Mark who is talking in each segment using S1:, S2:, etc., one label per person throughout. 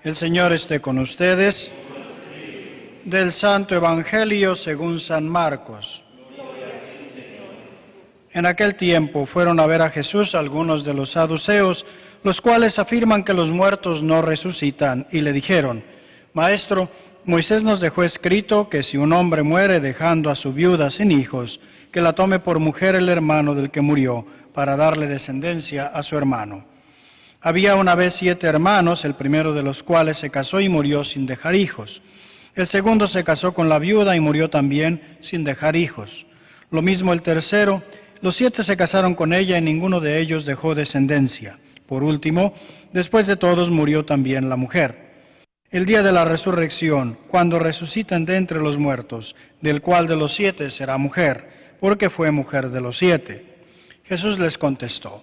S1: El Señor esté con ustedes. Del Santo Evangelio según San Marcos. En aquel tiempo fueron a ver a Jesús algunos de los saduceos, los cuales afirman que los muertos no resucitan, y le dijeron: Maestro, Moisés nos dejó escrito que si un hombre muere dejando a su viuda sin hijos, que la tome por mujer el hermano del que murió, para darle descendencia a su hermano. Había una vez 7 hermanos, el primero de los cuales se casó y murió sin dejar hijos. El segundo se casó con la viuda y murió también sin dejar hijos. Lo mismo el tercero. Los 7 se casaron con ella y ninguno de ellos dejó descendencia. Por último, después de todos murió también la mujer. El día de la resurrección, cuando resucitan de entre los muertos, del cual de los 7 será mujer, porque fue mujer de los 7. Jesús les contestó: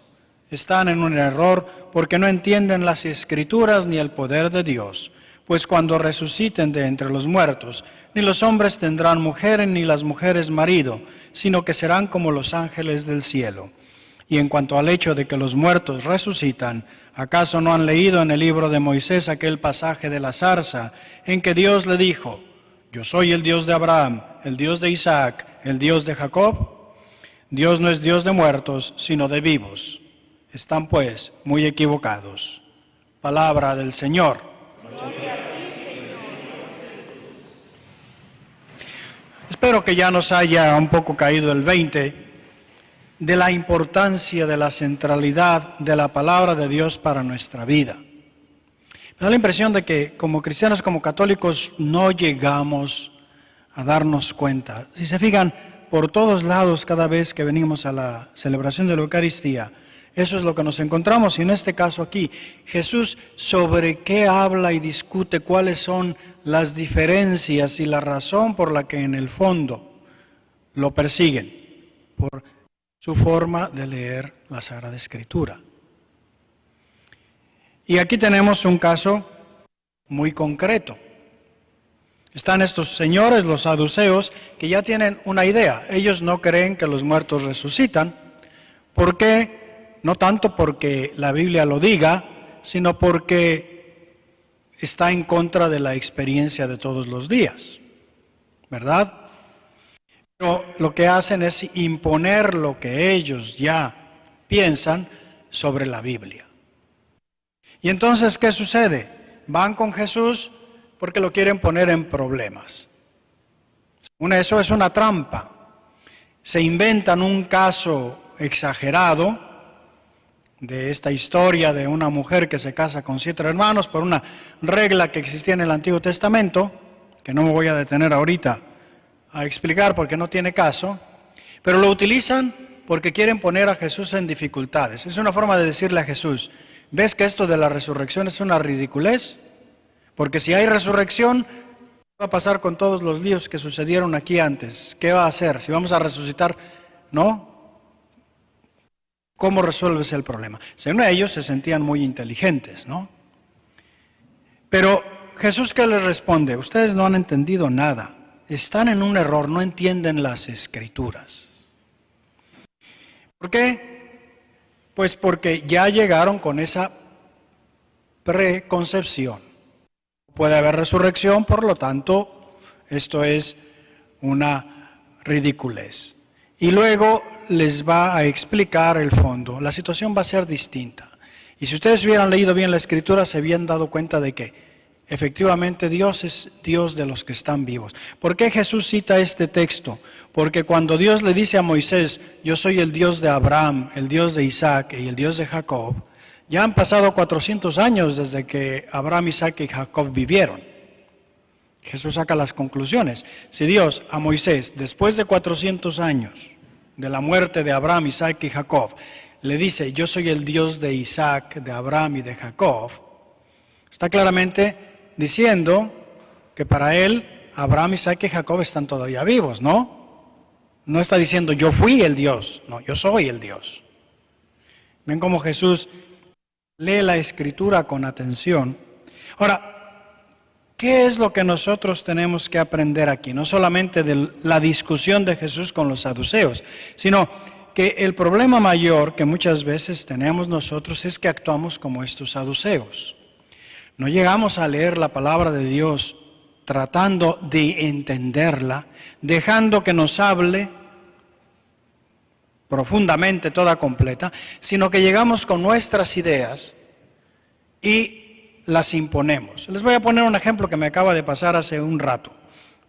S1: Están en un error porque no entienden las Escrituras ni el poder de Dios. Pues cuando resuciten de entre los muertos, ni los hombres tendrán mujer ni las mujeres marido, sino que serán como los ángeles del cielo. Y en cuanto al hecho de que los muertos resucitan, ¿acaso no han leído en el libro de Moisés aquel pasaje de la zarza en que Dios le dijo: Yo soy el Dios de Abraham, el Dios de Isaac, el Dios de Jacob? Dios no es Dios de muertos, sino de vivos. Están pues muy equivocados. Palabra del Señor.
S2: Gloria a ti, Señor.
S1: Espero que ya nos haya un poco caído el 20 de la importancia de la centralidad de la palabra de Dios para nuestra vida. Me da la impresión de que como cristianos, como católicos, no llegamos a darnos cuenta. Si se fijan, por todos lados, cada vez que venimos a la celebración de la Eucaristía, eso es lo que nos encontramos. Y en este caso aquí, Jesús sobre qué habla y discute, cuáles son las diferencias y la razón por la que en el fondo lo persiguen, por su forma de leer la Sagrada Escritura. Y aquí tenemos un caso muy concreto. Están estos señores, los saduceos, que ya tienen una idea. Ellos no creen que los muertos resucitan. ¿Por qué? No tanto porque la Biblia lo diga, sino porque está en contra de la experiencia de todos los días, ¿verdad? Pero lo que hacen es imponer lo que ellos ya piensan sobre la Biblia. Y entonces, ¿qué sucede? Van con Jesús porque lo quieren poner en problemas. Eso es una trampa. Se inventan un caso exagerado de esta historia de una mujer que se casa con 7 hermanos por una regla que existía en el Antiguo Testamento, que no me voy a detener ahorita a explicar porque no tiene caso, pero lo utilizan porque quieren poner a Jesús en dificultades. Es una forma de decirle a Jesús: ¿ves que esto de la resurrección es una ridiculez? Porque si hay resurrección, ¿qué va a pasar con todos los líos que sucedieron aquí antes? ¿Qué va a hacer? Si vamos a resucitar, ¿no? ¿Cómo resuelves el problema? Según ellos se sentían muy inteligentes, ¿no? Pero Jesús, ¿qué les responde? Ustedes no han entendido nada. Están en un error, no entienden las Escrituras. ¿Por qué? Pues porque ya llegaron con esa preconcepción. Puede haber resurrección, por lo tanto, esto es una ridiculez. Y luego les va a explicar el fondo. La situación va a ser distinta. Y si ustedes hubieran leído bien la Escritura, se habían dado cuenta de que efectivamente Dios es Dios de los que están vivos. ¿Por qué Jesús cita este texto? Porque cuando Dios le dice a Moisés: yo soy el Dios de Abraham, el Dios de Isaac y el Dios de Jacob, ya han pasado 400 años desde que Abraham, Isaac y Jacob vivieron. Jesús saca las conclusiones. Si Dios a Moisés, después de 400 años de la muerte de Abraham, Isaac y Jacob, le dice: yo soy el Dios de Isaac, de Abraham y de Jacob, está claramente diciendo que para él Abraham, Isaac y Jacob están todavía vivos, ¿no? No está diciendo yo fui el Dios, no, yo soy el Dios. Ven cómo Jesús lee la Escritura con atención. Ahora, ¿qué es lo que nosotros tenemos que aprender aquí? No solamente de la discusión de Jesús con los saduceos, sino que el problema mayor que muchas veces tenemos nosotros es que actuamos como estos saduceos. No llegamos a leer la palabra de Dios tratando de entenderla, dejando que nos hable profundamente, toda completa, sino que llegamos con nuestras ideas y las imponemos. Les voy a poner un ejemplo que me acaba de pasar hace un rato.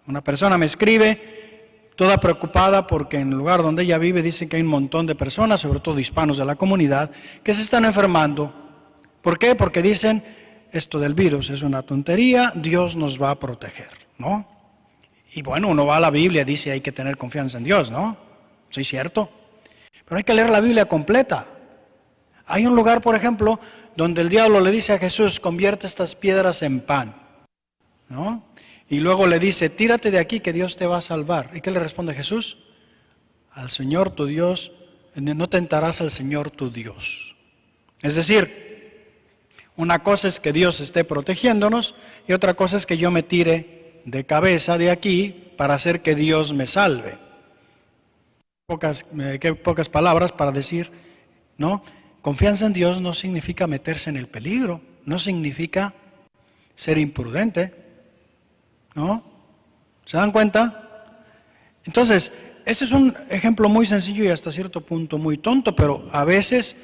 S1: Una persona me escribe, toda preocupada porque en el lugar donde ella vive dicen que hay un montón de personas, sobre todo hispanos de la comunidad, que se están enfermando. ¿Por qué? Porque dicen, esto del virus es una tontería, Dios nos va a proteger, ¿no? Y bueno, uno va a la Biblia y dice hay que tener confianza en Dios, ¿no? Sí, cierto. Pero hay que leer la Biblia completa. Hay un lugar, por ejemplo, donde el diablo le dice a Jesús, convierte estas piedras en pan, ¿no? Y luego le dice, tírate de aquí que Dios te va a salvar. ¿Y qué le responde Jesús? Al Señor tu Dios, no tentarás al Señor tu Dios. Es decir, una cosa es que Dios esté protegiéndonos y otra cosa es que yo me tire de cabeza de aquí para hacer que Dios me salve. Qué pocas palabras para decir, ¿no? Confianza en Dios no significa meterse en el peligro, no significa ser imprudente, ¿no? ¿Se dan cuenta? Entonces, este es un ejemplo muy sencillo y hasta cierto punto muy tonto, pero a veces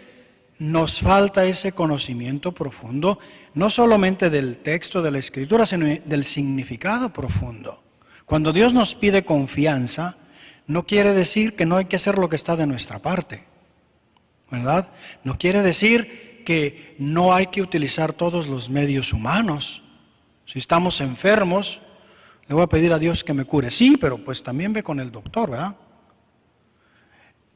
S1: nos falta ese conocimiento profundo, no solamente del texto de la Escritura, sino del significado profundo. Cuando Dios nos pide confianza, no quiere decir que no hay que hacer lo que está de nuestra parte, ¿verdad? No quiere decir que no hay que utilizar todos los medios humanos. Si estamos enfermos, le voy a pedir a Dios que me cure. Sí, pero pues también ve con el doctor, ¿verdad?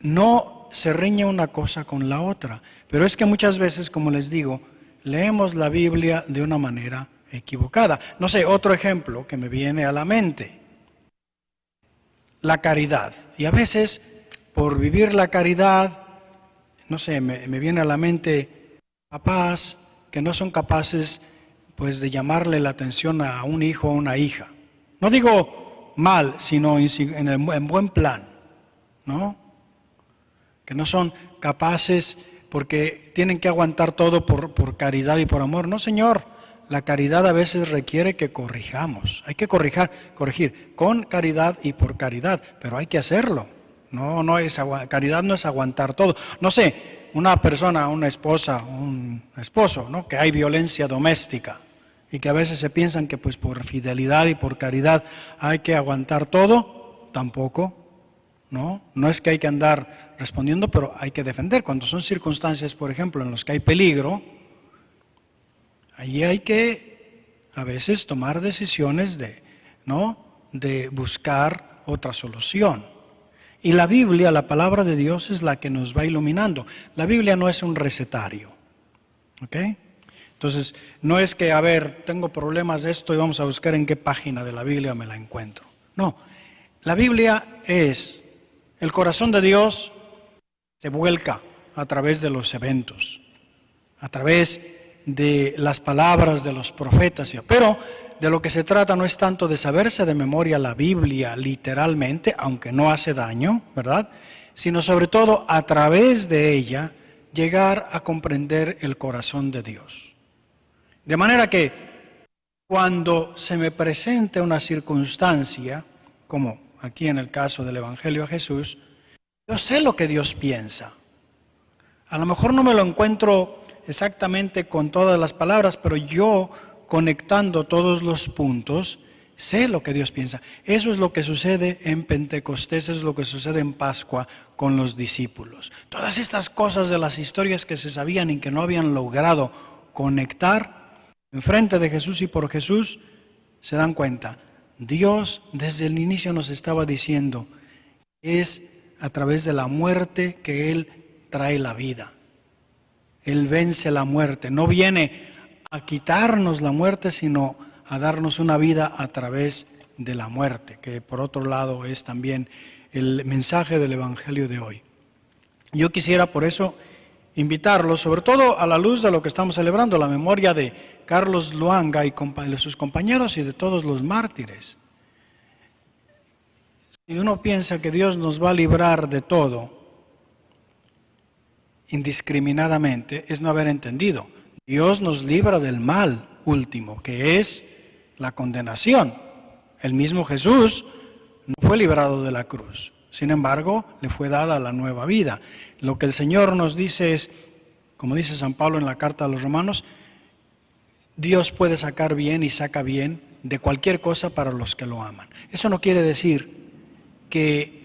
S1: No se riñe una cosa con la otra. Pero es que muchas veces, como les digo, leemos la Biblia de una manera equivocada. No sé, otro ejemplo que me viene a la mente. La caridad. Y a veces, por vivir la caridad, no sé, me viene a la mente papás que no son capaces pues de llamarle la atención a un hijo o a una hija. No digo mal, sino en buen plan, ¿no? Que no son capaces porque tienen que aguantar todo por caridad y por amor. No, Señor, la caridad a veces requiere que corrijamos. Hay que corregir con caridad y por caridad, pero hay que hacerlo. Caridad no es aguantar todo. No sé, una persona, una esposa, un esposo, ¿no? Que hay violencia doméstica y que a veces se piensan que pues por fidelidad y por caridad hay que aguantar todo, tampoco. No es que hay que andar respondiendo, pero hay que defender. Cuando son circunstancias, por ejemplo, en las que hay peligro, allí hay que a veces tomar decisiones de buscar otra solución. Y la Biblia, la palabra de Dios, es la que nos va iluminando. La Biblia no es un recetario, ¿ok? Entonces, no es que, a ver, tengo problemas de esto y vamos a buscar en qué página de la Biblia me la encuentro. No, la Biblia es el corazón de Dios, se vuelca a través de los eventos, a través de las palabras de los profetas. Pero de lo que se trata no es tanto de saberse de memoria la Biblia literalmente, aunque no hace daño, ¿verdad? Sino sobre todo a través de ella llegar a comprender el corazón de Dios. De manera que cuando se me presente una circunstancia, como aquí en el caso del Evangelio de Jesús, yo sé lo que Dios piensa. A lo mejor no me lo encuentro exactamente con todas las palabras, pero yo, conectando todos los puntos, sé lo que Dios piensa. Eso es lo que sucede en Pentecostés, eso es lo que sucede en Pascua con los discípulos. Todas estas cosas de las historias que se sabían y que no habían logrado conectar enfrente de Jesús y por Jesús, se dan cuenta. Dios desde el inicio nos estaba diciendo, es a través de la muerte que Él trae la vida. Él vence la muerte, no viene a quitarnos la muerte, sino a darnos una vida a través de la muerte, que por otro lado es también el mensaje del Evangelio de hoy. Yo quisiera por eso invitarlos, sobre todo a la luz de lo que estamos celebrando, la memoria de Carlos Luanga y de sus compañeros y de todos los mártires. Si uno piensa que Dios nos va a librar de todo indiscriminadamente, es no haber entendido. Dios nos libra del mal último, que es la condenación. El mismo Jesús no fue librado de la cruz, sin embargo, le fue dada la nueva vida. Lo que el Señor nos dice es, como dice San Pablo en la carta a los Romanos, Dios puede sacar bien y saca bien de cualquier cosa para los que lo aman. Eso no quiere decir que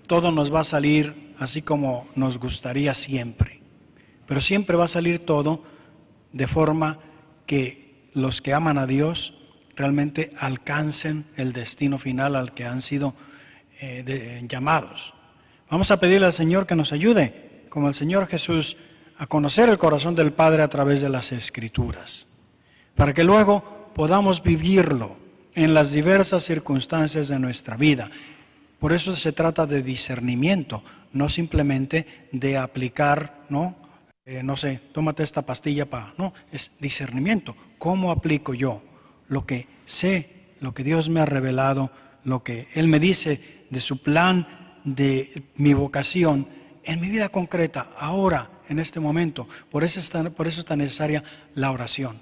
S1: todo nos va a salir así como nos gustaría siempre, pero siempre va a salir todo de forma que los que aman a Dios realmente alcancen el destino final al que han sido llamados. Vamos a pedirle al Señor que nos ayude, como el Señor Jesús, a conocer el corazón del Padre a través de las Escrituras, para que luego podamos vivirlo en las diversas circunstancias de nuestra vida. Por eso se trata de discernimiento, no simplemente de aplicar, no sé, tómate esta pastilla no, es discernimiento. ¿Cómo aplico yo lo que sé, lo que Dios me ha revelado, lo que Él me dice de su plan, de mi vocación, en mi vida concreta, ahora, en este momento? Por eso es tan necesaria la oración,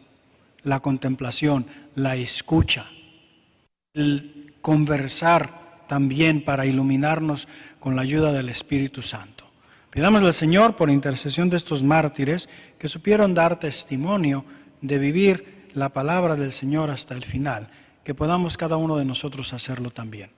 S1: la contemplación, la escucha, el conversar también para iluminarnos con la ayuda del Espíritu Santo. Pidámosle al Señor, por intercesión de estos mártires, que supieron dar testimonio de vivir la palabra del Señor hasta el final, que podamos cada uno de nosotros hacerlo también.